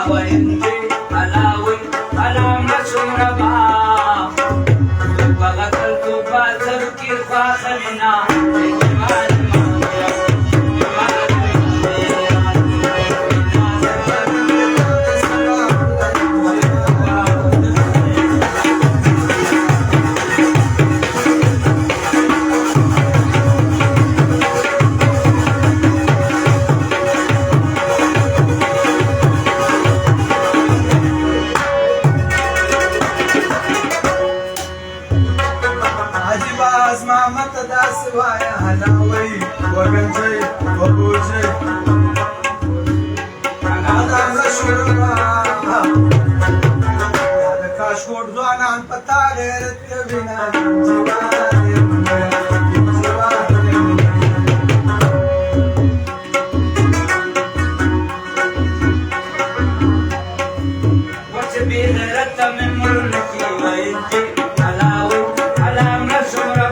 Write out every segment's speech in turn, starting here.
وينجي علاوي على مشربا وغسلت فاسركي فاخمنا وایا هلاوي وګنځي وبوځي انا مشورا دا کاشور ځوانان پتا غیرت کوي نه وجبي غيرت من ملكي وينجي علاوي على مشورا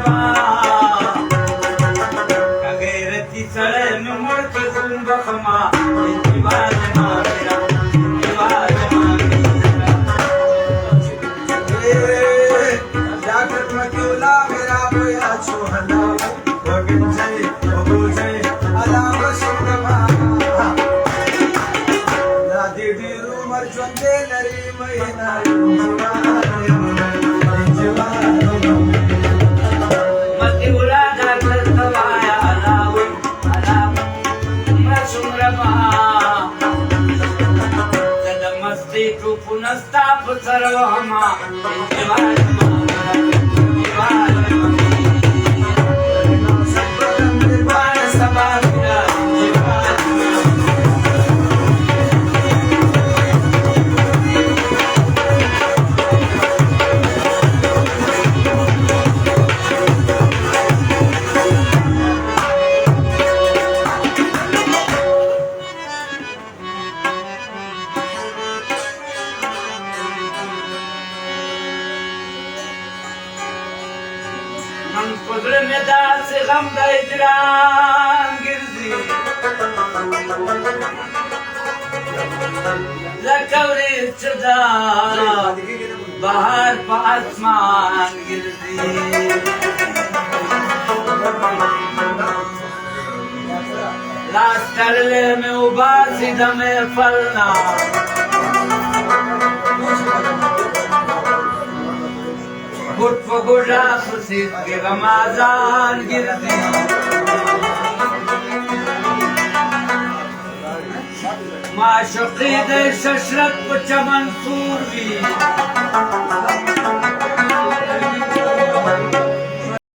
بخما انتباه ما میرا انتباه ما میرا جاکت مکیولا میرا بیا چوہلا وگنجی وبوجی علام شکما لا دی ډیرو مرجون دې لري مینا مکیولا جاکت توایا علاوي علام مستی تو پنستا پسروہما انتباه من قدر میں داس غم دا اجرام گردی لکوری چدا بہار پا آسمان گردی لاس کرلے میں اباسی دم فلنا گھٹ پگوڑا خسید کے غمازان گردی معشقی دے ششرت کو چمن سور بھی